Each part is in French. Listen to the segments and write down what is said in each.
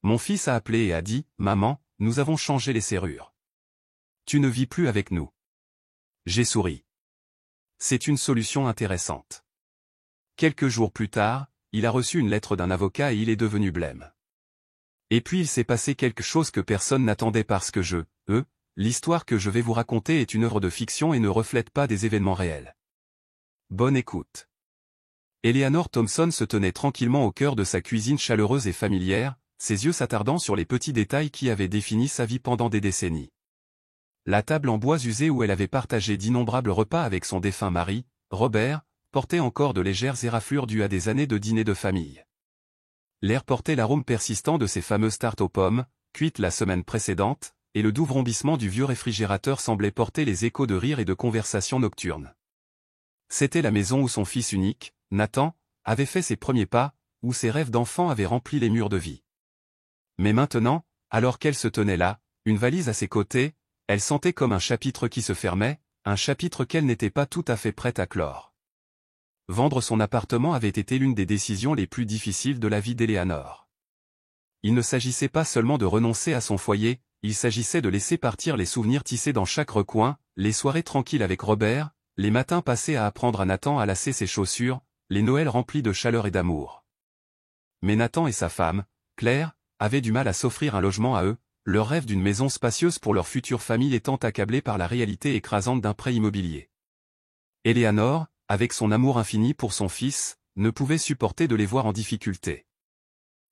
Mon fils a appelé et a dit, « Maman, nous avons changé les serrures. Tu ne vis plus avec nous. » J'ai souri. C'est une solution intéressante. Quelques jours plus tard, il a reçu une lettre d'un avocat et il est devenu blême. Et puis il s'est passé quelque chose que personne n'attendait parce que l'histoire que je vais vous raconter est une œuvre de fiction et ne reflète pas des événements réels. Bonne écoute. Eleanor Thompson se tenait tranquillement au cœur de sa cuisine chaleureuse et familière, ses yeux s'attardant sur les petits détails qui avaient défini sa vie pendant des décennies. La table en bois usé où elle avait partagé d'innombrables repas avec son défunt mari, Robert, portait encore de légères éraflures dues à des années de dîner de famille. L'air portait l'arôme persistant de ces fameuses tartes aux pommes, cuites la semaine précédente, et le doux vrombissement du vieux réfrigérateur semblait porter les échos de rires et de conversations nocturnes. C'était la maison où son fils unique, Nathan, avait fait ses premiers pas, où ses rêves d'enfant avaient rempli les murs de vie. Mais maintenant, alors qu'elle se tenait là, une valise à ses côtés, elle sentait comme un chapitre qui se fermait, un chapitre qu'elle n'était pas tout à fait prête à clore. Vendre son appartement avait été l'une des décisions les plus difficiles de la vie d'Eleanor. Il ne s'agissait pas seulement de renoncer à son foyer, il s'agissait de laisser partir les souvenirs tissés dans chaque recoin, les soirées tranquilles avec Robert, les matins passés à apprendre à Nathan à lasser ses chaussures, les Noëls remplis de chaleur et d'amour. Mais Nathan et sa femme, Claire, avaient du mal à s'offrir un logement à eux, leur rêve d'une maison spacieuse pour leur future famille étant accablé par la réalité écrasante d'un prêt immobilier. Eleanor, avec son amour infini pour son fils, ne pouvait supporter de les voir en difficulté.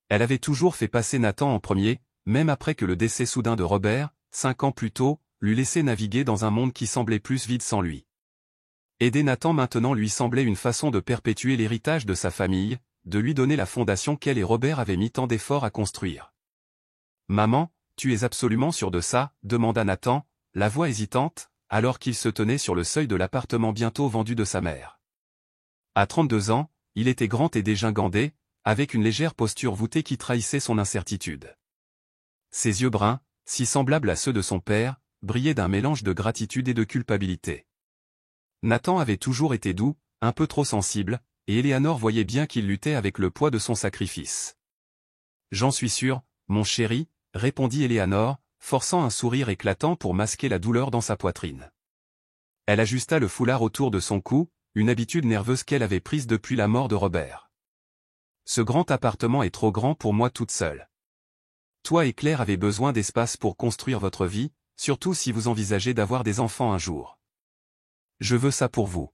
Elle avait toujours fait passer Nathan en premier, même après que le décès soudain de Robert, 5 ans plus tôt, l'eût laissé naviguer dans un monde qui semblait plus vide sans lui. Aider Nathan maintenant lui semblait une façon de perpétuer l'héritage de sa famille, de lui donner la fondation qu'elle et Robert avaient mis tant d'efforts à construire. « Maman, tu es absolument sûre de ça ?» demanda Nathan, la voix hésitante, alors qu'il se tenait sur le seuil de l'appartement bientôt vendu de sa mère. À 32 ans, il était grand et dégingandé, avec une légère posture voûtée qui trahissait son incertitude. Ses yeux bruns, si semblables à ceux de son père, brillaient d'un mélange de gratitude et de culpabilité. Nathan avait toujours été doux, un peu trop sensible, et Eleanor voyait bien qu'il luttait avec le poids de son sacrifice. « J'en suis sûr, mon chéri, » répondit Eleanor, forçant un sourire éclatant pour masquer la douleur dans sa poitrine. Elle ajusta le foulard autour de son cou, une habitude nerveuse qu'elle avait prise depuis la mort de Robert. « Ce grand appartement est trop grand pour moi toute seule. Toi et Claire avez besoin d'espace pour construire votre vie, surtout si vous envisagez d'avoir des enfants un jour. Je veux ça pour vous. »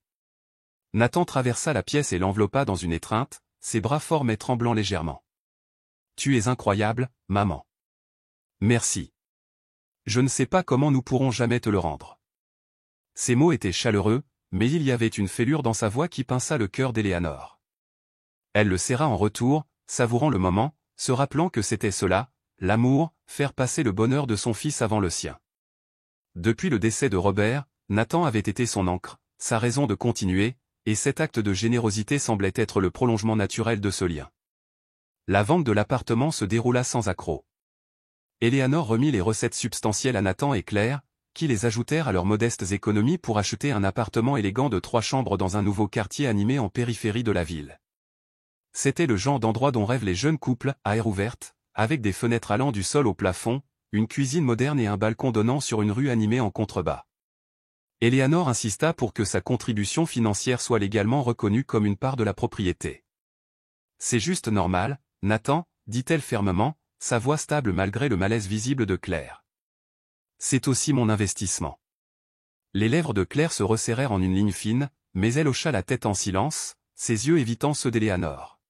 Nathan traversa la pièce et l'enveloppa dans une étreinte, ses bras forts mais tremblant légèrement. « Tu es incroyable, maman. Merci. Je ne sais pas comment nous pourrons jamais te le rendre. » Ces mots étaient chaleureux, mais il y avait une fêlure dans sa voix qui pinça le cœur d'Eleanor. Elle le serra en retour, savourant le moment, se rappelant que c'était cela, l'amour, faire passer le bonheur de son fils avant le sien. Depuis le décès de Robert, Nathan avait été son ancre, sa raison de continuer, et cet acte de générosité semblait être le prolongement naturel de ce lien. La vente de l'appartement se déroula sans accroc. Eleanor remit les recettes substantielles à Nathan et Claire, qui les ajoutèrent à leurs modestes économies pour acheter un appartement élégant de 3 chambres dans un nouveau quartier animé en périphérie de la ville. C'était le genre d'endroit dont rêvent les jeunes couples, à air ouverte, avec des fenêtres allant du sol au plafond, une cuisine moderne et un balcon donnant sur une rue animée en contrebas. Eleanor insista pour que sa contribution financière soit légalement reconnue comme une part de la propriété. « C'est juste normal, Nathan, » dit-elle fermement, sa voix stable malgré le malaise visible de Claire. « C'est aussi mon investissement. » Les lèvres de Claire se resserrèrent en une ligne fine, mais elle hocha la tête en silence, ses yeux évitant ceux d'Eleanor.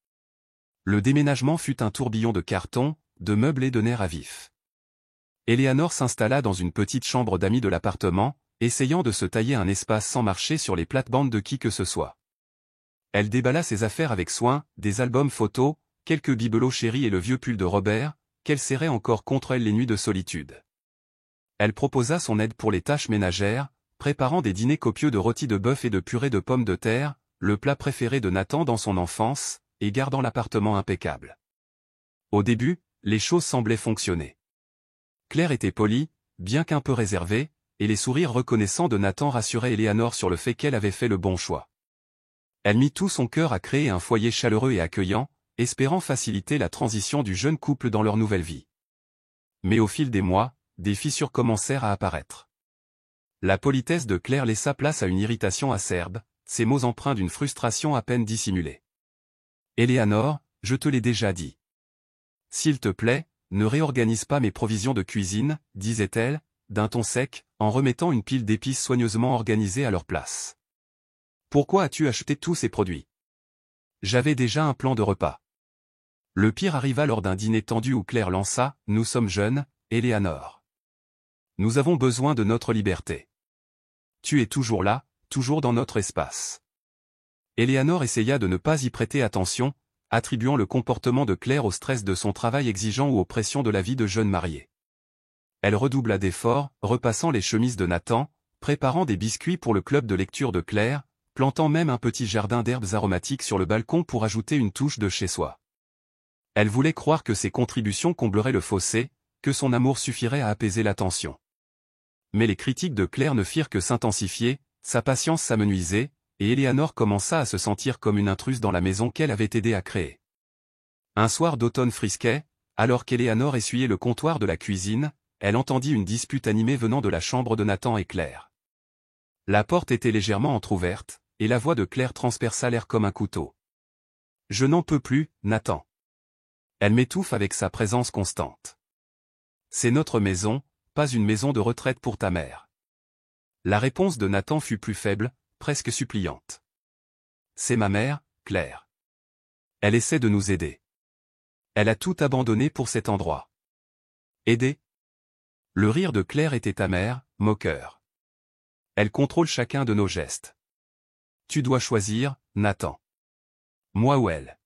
Le déménagement fut un tourbillon de cartons, de meubles et de nerfs à vif. Eleanor s'installa dans une petite chambre d'amis de l'appartement, essayant de se tailler un espace sans marcher sur les plates-bandes de qui que ce soit. Elle déballa ses affaires avec soin, des albums photos, quelques bibelots chéris et le vieux pull de Robert, qu'elle serrait encore contre elle les nuits de solitude. Elle proposa son aide pour les tâches ménagères, préparant des dîners copieux de rôtis de bœuf et de purée de pommes de terre, le plat préféré de Nathan dans son enfance, et gardant l'appartement impeccable. Au début, les choses semblaient fonctionner. Claire était polie, bien qu'un peu réservée, et les sourires reconnaissants de Nathan rassuraient Eleanor sur le fait qu'elle avait fait le bon choix. Elle mit tout son cœur à créer un foyer chaleureux et accueillant, espérant faciliter la transition du jeune couple dans leur nouvelle vie. Mais au fil des mois, des fissures commencèrent à apparaître. La politesse de Claire laissa place à une irritation acerbe, ses mots empreints d'une frustration à peine dissimulée. « Éléanore, je te l'ai déjà dit. S'il te plaît, ne réorganise pas mes provisions de cuisine, disait-elle, d'un ton sec, en remettant une pile d'épices soigneusement organisées à leur place. Pourquoi as-tu acheté tous ces produits? J'avais déjà un plan de repas. Le pire arriva lors d'un dîner tendu où Claire lança « Nous sommes jeunes, Éléanore. Nous avons besoin de notre liberté. Tu es toujours là, toujours dans notre espace. » Éléanore essaya de ne pas y prêter attention, attribuant le comportement de Claire au stress de son travail exigeant ou aux pressions de la vie de jeune mariée. Elle redoubla d'efforts, repassant les chemises de Nathan, préparant des biscuits pour le club de lecture de Claire, plantant même un petit jardin d'herbes aromatiques sur le balcon pour ajouter une touche de chez soi. Elle voulait croire que ses contributions combleraient le fossé, que son amour suffirait à apaiser la tension. Mais les critiques de Claire ne firent que s'intensifier, sa patience s'amenuisait, et Éléanore commença à se sentir comme une intruse dans la maison qu'elle avait aidé à créer. Un soir d'automne frisquet, alors qu'Éléanore essuyait le comptoir de la cuisine, elle entendit une dispute animée venant de la chambre de Nathan et Claire. La porte était légèrement entr'ouverte, et la voix de Claire transperça l'air comme un couteau. « Je n'en peux plus, Nathan. Elle m'étouffe avec sa présence constante. C'est notre maison, pas une maison de retraite pour ta mère. » La réponse de Nathan fut plus faible, presque suppliante. « C'est ma mère, Claire. Elle essaie de nous aider. Elle a tout abandonné pour cet endroit. » « Aider ?» Le rire de Claire était amer, moqueur. « Elle contrôle chacun de nos gestes. Tu dois choisir, Nathan. Moi ou elle.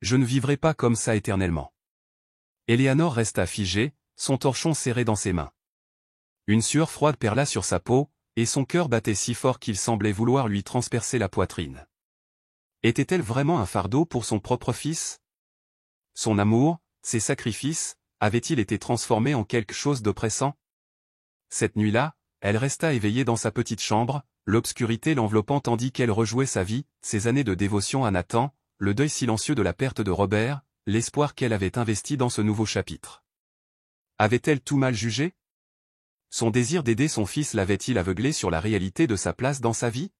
Je ne vivrai pas comme ça éternellement. » Éléanore resta figée, son torchon serré dans ses mains. Une sueur froide perla sur sa peau, et son cœur battait si fort qu'il semblait vouloir lui transpercer la poitrine. Était-elle vraiment un fardeau pour son propre fils? Son amour, ses sacrifices, avaient-ils été transformés en quelque chose d'oppressant? Cette nuit-là, elle resta éveillée dans sa petite chambre, l'obscurité l'enveloppant tandis qu'elle rejouait sa vie, ses années de dévotion à Nathan, le deuil silencieux de la perte de Robert, l'espoir qu'elle avait investi dans ce nouveau chapitre. Avait-elle tout mal jugé? Son désir d'aider son fils l'avait-il aveuglé sur la réalité de sa place dans sa vie?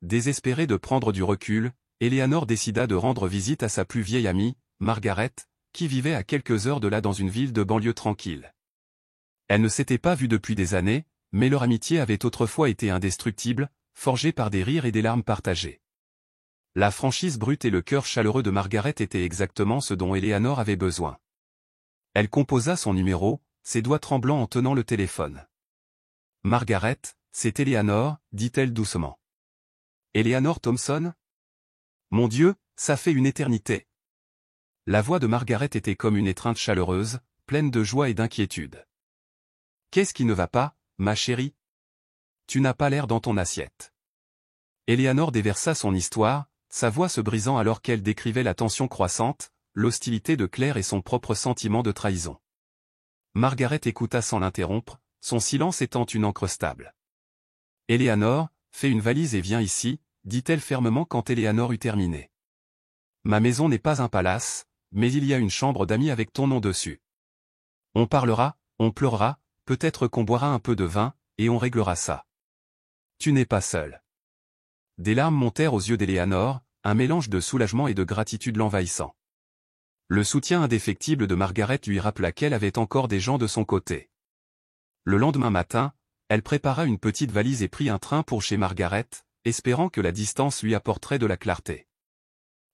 Désespérée de prendre du recul, Éléanore décida de rendre visite à sa plus vieille amie, Margaret, qui vivait à quelques heures de là dans une ville de banlieue tranquille. Elle ne s'était pas vue depuis des années, mais leur amitié avait autrefois été indestructible, forgée par des rires et des larmes partagées. La franchise brute et le cœur chaleureux de Margaret étaient exactement ce dont Éléanore avait besoin. Elle composa son numéro, ses doigts tremblants en tenant le téléphone. « Margaret, c'est Éléanore, dit-elle doucement. »« Éléanore Thompson ? Mon Dieu, ça fait une éternité. » La voix de Margaret était comme une étreinte chaleureuse, pleine de joie et d'inquiétude. « Qu'est-ce qui ne va pas, ma chérie? Tu n'as pas l'air dans ton assiette. » Éléanore déversa son histoire, sa voix se brisant alors qu'elle décrivait la tension croissante, l'hostilité de Claire et son propre sentiment de trahison. Margaret écouta sans l'interrompre, son silence étant une encre stable. « Éléanore, fais une valise et viens ici, » dit-elle fermement quand Éléanore eut terminé. « Ma maison n'est pas un palace, mais il y a une chambre d'amis avec ton nom dessus. On parlera, on pleurera, peut-être qu'on boira un peu de vin, et on réglera ça. Tu n'es pas seul. » Des larmes montèrent aux yeux d'Éléanore, un mélange de soulagement et de gratitude l'envahissant. Le soutien indéfectible de Margaret lui rappela qu'elle avait encore des gens de son côté. Le lendemain matin, elle prépara une petite valise et prit un train pour chez Margaret, espérant que la distance lui apporterait de la clarté.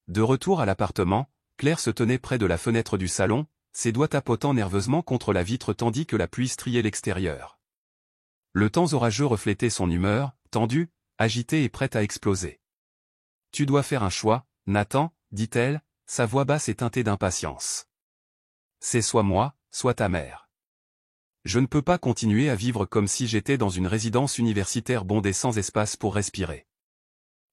De retour à l'appartement, Claire se tenait près de la fenêtre du salon, ses doigts tapotant nerveusement contre la vitre tandis que la pluie striait l'extérieur. Le temps orageux reflétait son humeur, tendue, agitée et prête à exploser. « Tu dois faire un choix, Nathan, » dit-elle, sa voix basse et teintée d'impatience. « C'est soit moi, soit ta mère. Je ne peux pas continuer à vivre comme si j'étais dans une résidence universitaire bondée sans espace pour respirer. »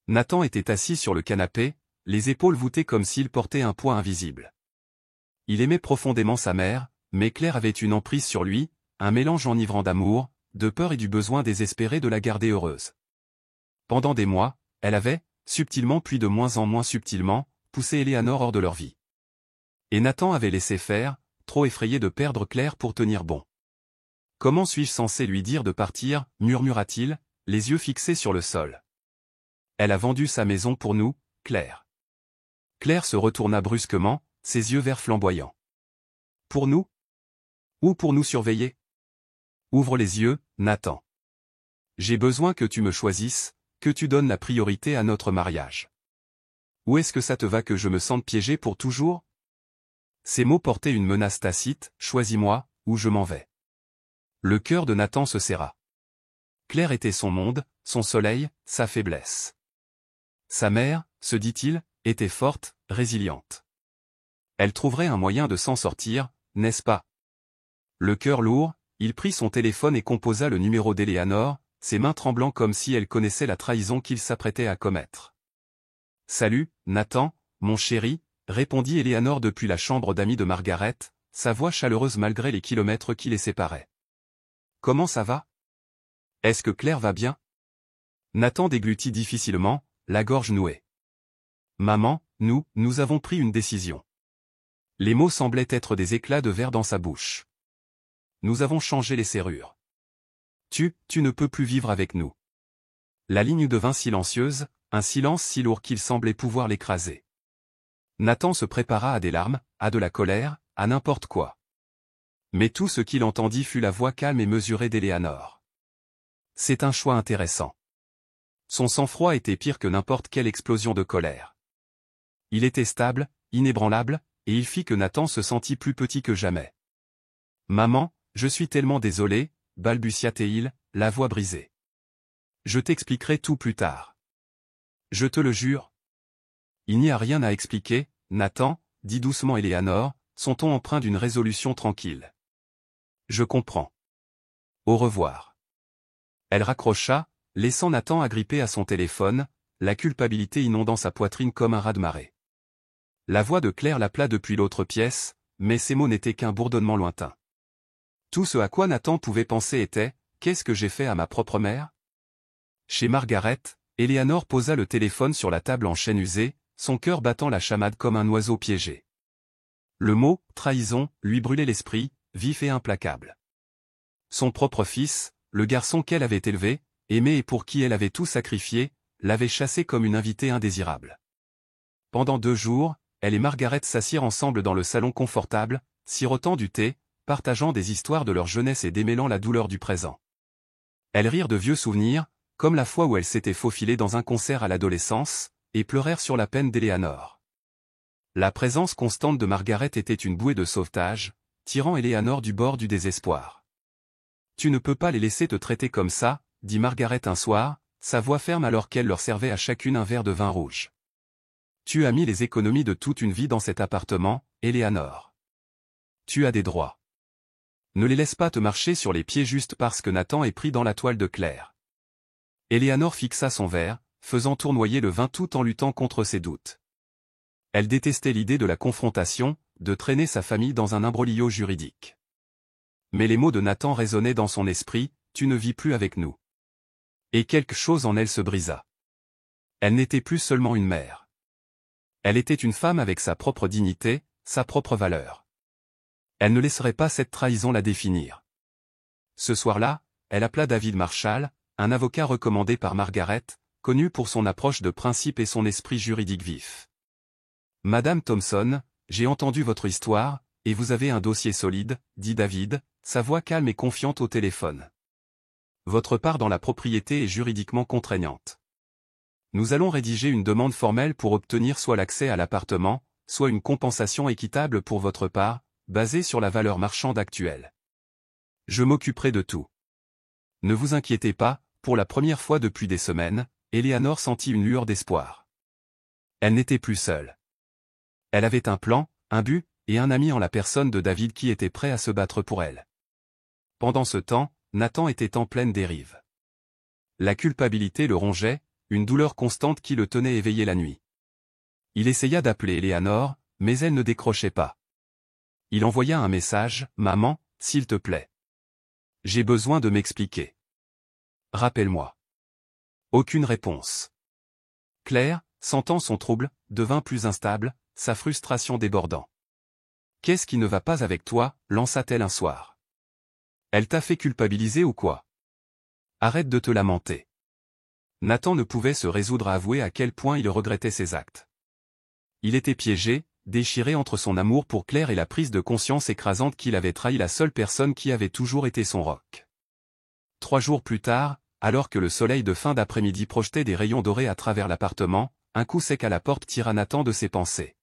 Nathan était assis sur le canapé, les épaules voûtées comme s'il portait un poids invisible. Il aimait profondément sa mère, mais Claire avait une emprise sur lui, un mélange enivrant d'amour, de peur et du besoin désespéré de la garder heureuse. Pendant des mois, elle avait, subtilement puis de moins en moins subtilement, poussé Éléanore hors de leur vie. Et Nathan avait laissé faire, trop effrayé de perdre Claire pour tenir bon. « Comment suis-je censé lui dire de partir » murmura-t-il, les yeux fixés sur le sol. « Elle a vendu sa maison pour nous, Claire. » Claire se retourna brusquement, ses yeux verts flamboyants. « Pour nous ? Ou pour nous surveiller ? Ouvre les yeux, Nathan. J'ai besoin que tu me choisisses, que tu donnes la priorité à notre mariage. Ou est-ce que ça te va que je me sente piégé pour toujours ?» Ces mots portaient une menace tacite, « Choisis-moi, ou je m'en vais. » Le cœur de Nathan se serra. Claire était son monde, son soleil, sa faiblesse. Sa mère, se dit-il, était forte, résiliente. Elle trouverait un moyen de s'en sortir, n'est-ce pas? Le cœur lourd, il prit son téléphone et composa le numéro d'Éléanore, ses mains tremblant comme si elle connaissait la trahison qu'il s'apprêtait à commettre. « Salut, Nathan, mon chéri », répondit Éléanore depuis la chambre d'amis de Margaret, sa voix chaleureuse malgré les kilomètres qui les séparaient. « Comment ça va? Est-ce que Claire va bien ?» Nathan déglutit difficilement, la gorge nouée. « Maman, nous avons pris une décision. » Les mots semblaient être des éclats de verre dans sa bouche. « Nous avons changé les serrures. Tu ne peux plus vivre avec nous. » La ligne devint silencieuse, un silence si lourd qu'il semblait pouvoir l'écraser. Nathan se prépara à des larmes, à de la colère, à n'importe quoi. Mais tout ce qu'il entendit fut la voix calme et mesurée d'Éléanore. « C'est un choix intéressant. » Son sang-froid était pire que n'importe quelle explosion de colère. Il était stable, inébranlable, et il fit que Nathan se sentit plus petit que jamais. « Maman, je suis tellement désolé, » balbutia-t-il, la voix brisée. « Je t'expliquerai tout plus tard. Je te le jure. » « Il n'y a rien à expliquer, Nathan, » dit doucement Éléanore, son ton empreint d'une résolution tranquille. « Je comprends. Au revoir. » Elle raccrocha, laissant Nathan agripper à son téléphone, la culpabilité inondant sa poitrine comme un raz-de-marée. La voix de Claire l'appela depuis l'autre pièce, mais ces mots n'étaient qu'un bourdonnement lointain. Tout ce à quoi Nathan pouvait penser était « Qu'est-ce que j'ai fait à ma propre mère ?» Chez Margaret, Éléanore posa le téléphone sur la table en chêne usé, son cœur battant la chamade comme un oiseau piégé. Le mot « trahison » lui brûlait l'esprit, vif et implacable. Son propre fils, le garçon qu'elle avait élevé, aimé et pour qui elle avait tout sacrifié, l'avait chassé comme une invitée indésirable. Pendant 2 jours, elle et Margaret s'assirent ensemble dans le salon confortable, sirotant du thé, partageant des histoires de leur jeunesse et démêlant la douleur du présent. Elles rirent de vieux souvenirs, comme la fois où elle s'était faufilée dans un concert à l'adolescence, et pleurèrent sur la peine d'Éléanore. La présence constante de Margaret était une bouée de sauvetage, tirant Éléanore du bord du désespoir. « Tu ne peux pas les laisser te traiter comme ça, » dit Margaret un soir, sa voix ferme alors qu'elle leur servait à chacune un verre de vin rouge. « Tu as mis les économies de toute une vie dans cet appartement, Éléanore. Tu as des droits. Ne les laisse pas te marcher sur les pieds juste parce que Nathan est pris dans la toile de Claire. » Éléanore fixa son verre, faisant tournoyer le vin tout en luttant contre ses doutes. Elle détestait l'idée de la confrontation, de traîner sa famille dans un imbroglio juridique. Mais les mots de Nathan résonnaient dans son esprit, « Tu ne vis plus avec nous. » Et quelque chose en elle se brisa. Elle n'était plus seulement une mère. Elle était une femme avec sa propre dignité, sa propre valeur. Elle ne laisserait pas cette trahison la définir. Ce soir-là, elle appela David Marshall, un avocat recommandé par Margaret, connu pour son approche de principe et son esprit juridique vif. « Madame Thompson, j'ai entendu votre histoire, et vous avez un dossier solide, » dit David, sa voix calme et confiante au téléphone. « Votre part dans la propriété est juridiquement contraignante. Nous allons rédiger une demande formelle pour obtenir soit l'accès à l'appartement, soit une compensation équitable pour votre part, basée sur la valeur marchande actuelle. Je m'occuperai de tout. Ne vous inquiétez pas, pour la première fois depuis des semaines, Éléanore sentit une lueur d'espoir. Elle n'était plus seule. Elle avait un plan, un but, et un ami en la personne de David qui était prêt à se battre pour elle. Pendant ce temps, Nathan était en pleine dérive. La culpabilité le rongeait, une douleur constante qui le tenait éveillé la nuit. Il essaya d'appeler Éléanore, mais elle ne décrochait pas. Il envoya un message, « Maman, s'il te plaît. J'ai besoin de m'expliquer. Rappelle-moi. » Aucune réponse. « Claire, sentant son trouble, devint plus instable, sa frustration débordant. « Qu'est-ce qui ne va pas avec toi ?» lança-t-elle un soir. « Elle t'a fait culpabiliser ou quoi? Arrête de te lamenter. » Nathan ne pouvait se résoudre à avouer à quel point il regrettait ses actes. Il était piégé, déchiré entre son amour pour Claire et la prise de conscience écrasante qu'il avait trahi la seule personne qui avait toujours été son roc. 3 jours plus tard, alors que le soleil de fin d'après-midi projetait des rayons dorés à travers l'appartement, un coup sec à la porte tira Nathan de ses pensées.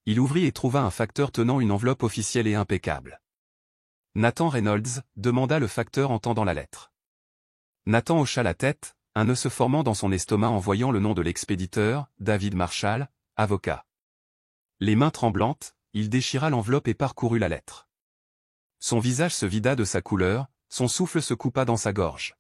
Il ouvrit et trouva un facteur tenant une enveloppe officielle et impeccable. « Nathan Reynolds » demanda le facteur en tendant la lettre. Nathan hocha la tête, un nœud se formant dans son estomac en voyant le nom de l'expéditeur, David Marshall, avocat. Les mains tremblantes, il déchira l'enveloppe et parcourut la lettre. Son visage se vida de sa couleur, son souffle se coupa dans sa gorge.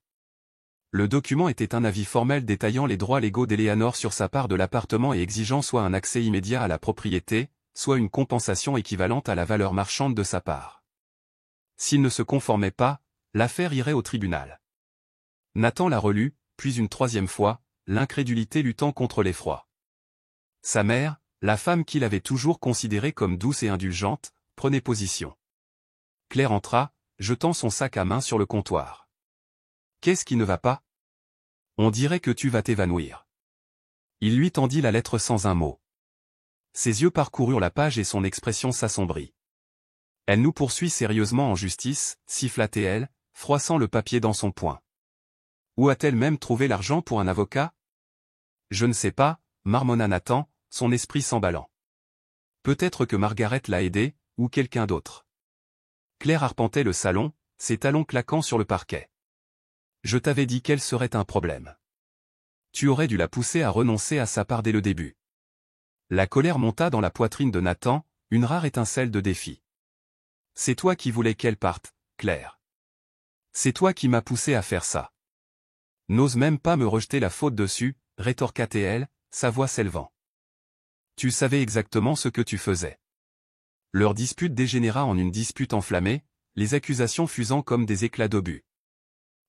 Le document était un avis formel détaillant les droits légaux d'Eleanor sur sa part de l'appartement et exigeant soit un accès immédiat à la propriété, soit une compensation équivalente à la valeur marchande de sa part. S'il ne se conformait pas, l'affaire irait au tribunal. Nathan la relut, puis une 3e fois, l'incrédulité luttant contre l'effroi. Sa mère, la femme qu'il avait toujours considérée comme douce et indulgente, prenait position. Claire entra, jetant son sac à main sur le comptoir. « Qu'est-ce qui ne va pas? On dirait que tu vas t'évanouir. » Il lui tendit la lettre sans un mot. Ses yeux parcoururent la page et son expression s'assombrit. « Elle nous poursuit sérieusement en justice, » siffla-t-elle, froissant le papier dans son poing. « Où a-t-elle même trouvé l'argent pour un avocat? » « Je ne sais pas, » marmonna Nathan, son esprit s'emballant. « Peut-être que Margaret l'a aidé, ou quelqu'un d'autre. » Claire arpentait le salon, ses talons claquant sur le parquet. « Je t'avais dit qu'elle serait un problème. Tu aurais dû la pousser à renoncer à sa part dès le début. » La colère monta dans la poitrine de Nathan, une rare étincelle de défi. « C'est toi qui voulais qu'elle parte, Claire. C'est toi qui m'as poussé à faire ça. N'ose même pas me rejeter la faute dessus, » rétorqua-t-elle, sa voix s'élevant. « Tu savais exactement ce que tu faisais. » Leur dispute dégénéra en une dispute enflammée, les accusations fusant comme des éclats d'obus.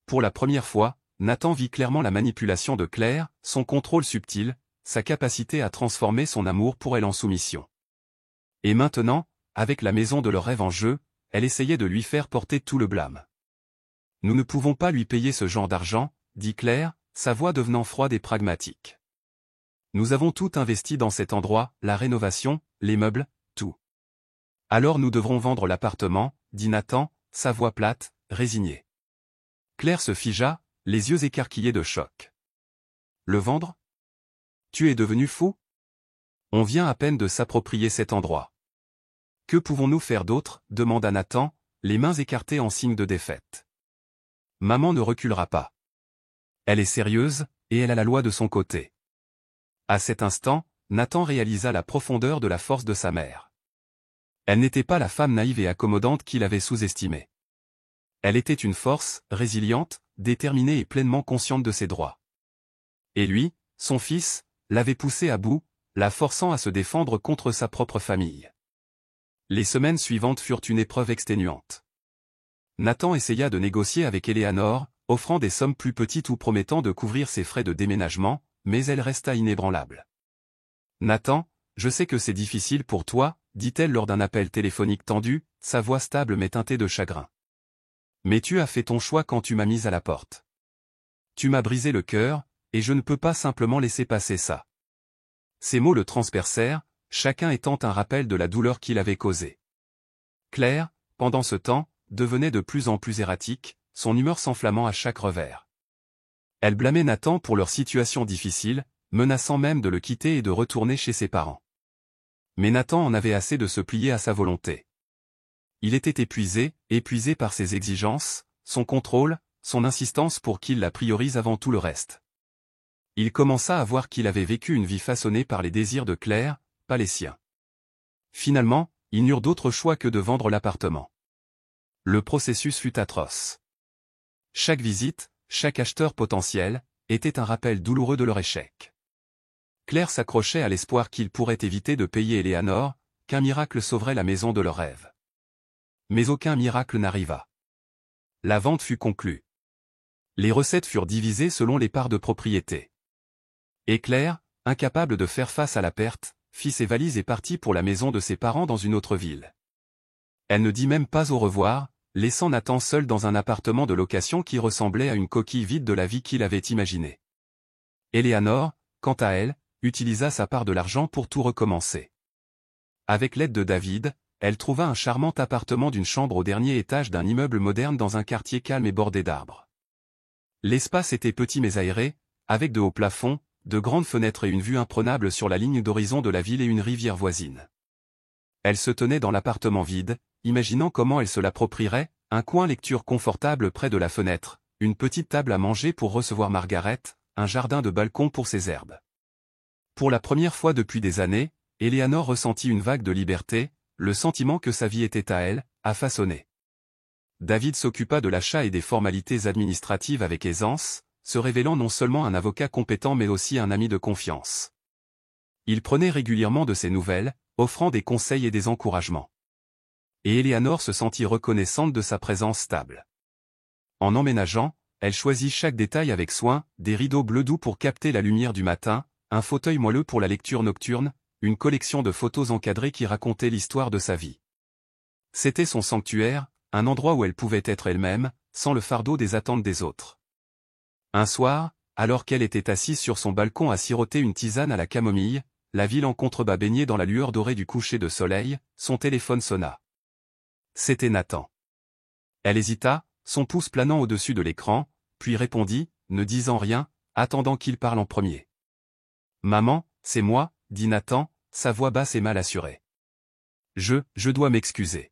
Pour la première fois, Nathan vit clairement la manipulation de Claire, son contrôle subtil, sa capacité à transformer son amour pour elle en soumission. Et maintenant, avec la maison de leur rêve en jeu, elle essayait de lui faire porter tout le blâme. « Nous ne pouvons pas lui payer ce genre d'argent, » dit Claire, sa voix devenant froide et pragmatique. « Nous avons tout investi dans cet endroit, la rénovation, les meubles, tout. Alors nous devrons vendre l'appartement, » dit Nathan, sa voix plate, résignée. Claire se figea, les yeux écarquillés de choc. « Le vendre? Tu es devenu fou? On vient à peine de s'approprier cet endroit. »« Que pouvons-nous faire d'autre ?» demanda Nathan, les mains écartées en signe de défaite. « Maman ne reculera pas. Elle est sérieuse, et elle a la loi de son côté. » À cet instant, Nathan réalisa la profondeur de la force de sa mère. Elle n'était pas la femme naïve et accommodante qu'il avait sous-estimée. Elle était une force, résiliente, déterminée et pleinement consciente de ses droits. Et lui, son fils, l'avait poussée à bout, la forçant à se défendre contre sa propre famille. Les semaines suivantes furent une épreuve exténuante. Nathan essaya de négocier avec Eleanor, offrant des sommes plus petites ou promettant de couvrir ses frais de déménagement, mais elle resta inébranlable. « Nathan, je sais que c'est difficile pour toi, » dit-elle lors d'un appel téléphonique tendu, sa voix stable mais teintée de chagrin. « Mais tu as fait ton choix quand tu m'as mise à la porte. Tu m'as brisé le cœur, et je ne peux pas simplement laisser passer ça. » Ces mots le transpercèrent, chacun étant un rappel de la douleur qu'il avait causée. Claire, pendant ce temps, devenait de plus en plus erratique, son humeur s'enflammant à chaque revers. Elle blâmait Nathan pour leur situation difficile, menaçant même de le quitter et de retourner chez ses parents. Mais Nathan en avait assez de se plier à sa volonté. Il était épuisé par ses exigences, son contrôle, son insistance pour qu'il la priorise avant tout le reste. Il commença à voir qu'il avait vécu une vie façonnée par les désirs de Claire, pas les siens. Finalement, ils n'eurent d'autre choix que de vendre l'appartement. Le processus fut atroce. Chaque visite, chaque acheteur potentiel, était un rappel douloureux de leur échec. Claire s'accrochait à l'espoir qu'ils pourraient éviter de payer Eleanor, qu'un miracle sauverait la maison de leurs rêves. Mais aucun miracle n'arriva. La vente fut conclue. Les recettes furent divisées selon les parts de propriété. Et Claire, incapable de faire face à la perte, fit ses valises et partit pour la maison de ses parents dans une autre ville. Elle ne dit même pas au revoir, laissant Nathan seul dans un appartement de location qui ressemblait à une coquille vide de la vie qu'il avait imaginée. Eleanor, quant à elle, utilisa sa part de l'argent pour tout recommencer. Avec l'aide de David, elle trouva un charmant appartement d'une chambre au dernier étage d'un immeuble moderne dans un quartier calme et bordé d'arbres. L'espace était petit mais aéré, avec de hauts plafonds, de grandes fenêtres et une vue imprenable sur la ligne d'horizon de la ville et une rivière voisine. Elle se tenait dans l'appartement vide, imaginant comment elle se l'approprierait, un coin lecture confortable près de la fenêtre, une petite table à manger pour recevoir Margaret, un jardin de balcon pour ses herbes. Pour la première fois depuis des années, Eleanor ressentit une vague de liberté, le sentiment que sa vie était à elle, à façonner. David s'occupa de l'achat et des formalités administratives avec aisance, se révélant non seulement un avocat compétent mais aussi un ami de confiance. Il prenait régulièrement de ses nouvelles, offrant des conseils et des encouragements. Et Eleanor se sentit reconnaissante de sa présence stable. En emménageant, elle choisit chaque détail avec soin, des rideaux bleus doux pour capter la lumière du matin, un fauteuil moelleux pour la lecture nocturne, une collection de photos encadrées qui racontaient l'histoire de sa vie. C'était son sanctuaire, un endroit où elle pouvait être elle-même, sans le fardeau des attentes des autres. Un soir, alors qu'elle était assise sur son balcon à siroter une tisane à la camomille, la ville en contrebas baignée dans la lueur dorée du coucher de soleil, son téléphone sonna. C'était Nathan. Elle hésita, son pouce planant au-dessus de l'écran, puis répondit, ne disant rien, attendant qu'il parle en premier. « Maman, c'est moi », dit Nathan, sa voix basse et mal assurée. « Je dois m'excuser.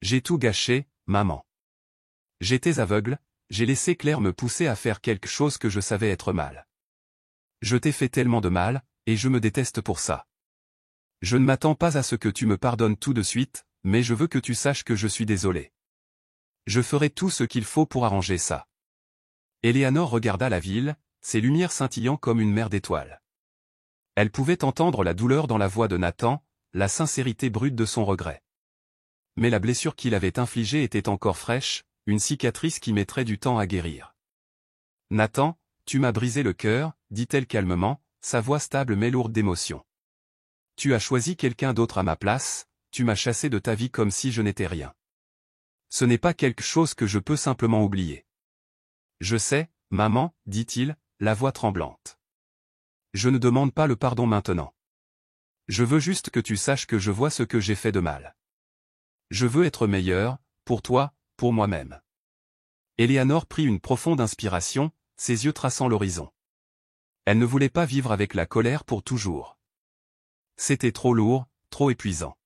J'ai tout gâché, maman. J'étais aveugle, j'ai laissé Claire me pousser à faire quelque chose que je savais être mal. Je t'ai fait tellement de mal, et je me déteste pour ça. Je ne m'attends pas à ce que tu me pardonnes tout de suite, mais je veux que tu saches que je suis désolé. Je ferai tout ce qu'il faut pour arranger ça. » Eleanor regarda la ville, ses lumières scintillant comme une mer d'étoiles. Elle pouvait entendre la douleur dans la voix de Nathan, la sincérité brute de son regret. Mais la blessure qu'il avait infligée était encore fraîche, une cicatrice qui mettrait du temps à guérir. « Nathan, tu m'as brisé le cœur, dit-elle calmement, sa voix stable mais lourde d'émotion. Tu as choisi quelqu'un d'autre à ma place, tu m'as chassé de ta vie comme si je n'étais rien. Ce n'est pas quelque chose que je peux simplement oublier. Je sais, maman, dit-il, la voix tremblante. Je ne demande pas le pardon maintenant. Je veux juste que tu saches que je vois ce que j'ai fait de mal. Je veux être meilleur, pour toi, pour moi-même. » Eleanor prit une profonde inspiration, ses yeux traçant l'horizon. Elle ne voulait pas vivre avec la colère pour toujours. C'était trop lourd, trop épuisant.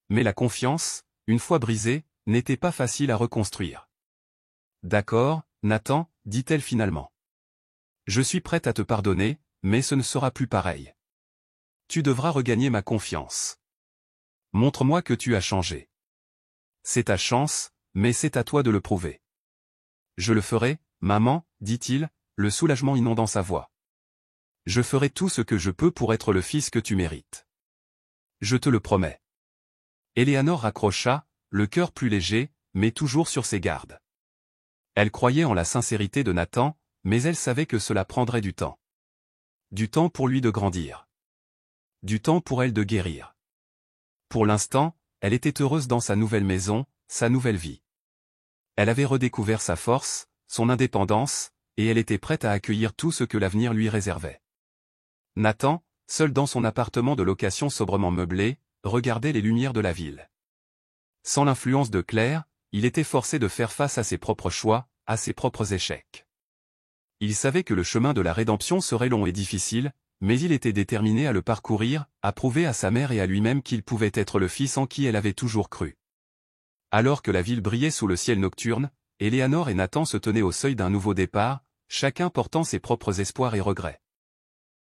Mais la confiance, une fois brisée, n'était pas facile à reconstruire. « D'accord, Nathan, dit-elle finalement. Je suis prête à te pardonner, mais ce ne sera plus pareil. Tu devras regagner ma confiance. Montre-moi que tu as changé. C'est ta chance, mais c'est à toi de le prouver. »« Je le ferai, maman, dit-il, le soulagement inondant sa voix. Je ferai tout ce que je peux pour être le fils que tu mérites. Je te le promets. » Eleanor raccrocha, le cœur plus léger, mais toujours sur ses gardes. Elle croyait en la sincérité de Nathan, mais elle savait que cela prendrait du temps. Du temps pour lui de grandir. Du temps pour elle de guérir. Pour l'instant, elle était heureuse dans sa nouvelle maison, sa nouvelle vie. Elle avait redécouvert sa force, son indépendance, et elle était prête à accueillir tout ce que l'avenir lui réservait. Nathan, seul dans son appartement de location sobrement meublé, regardait les lumières de la ville. Sans l'influence de Claire, il était forcé de faire face à ses propres choix, à ses propres échecs. Il savait que le chemin de la rédemption serait long et difficile, mais il était déterminé à le parcourir, à prouver à sa mère et à lui-même qu'il pouvait être le fils en qui elle avait toujours cru. Alors que la ville brillait sous le ciel nocturne, Eleanor et Nathan se tenaient au seuil d'un nouveau départ, chacun portant ses propres espoirs et regrets.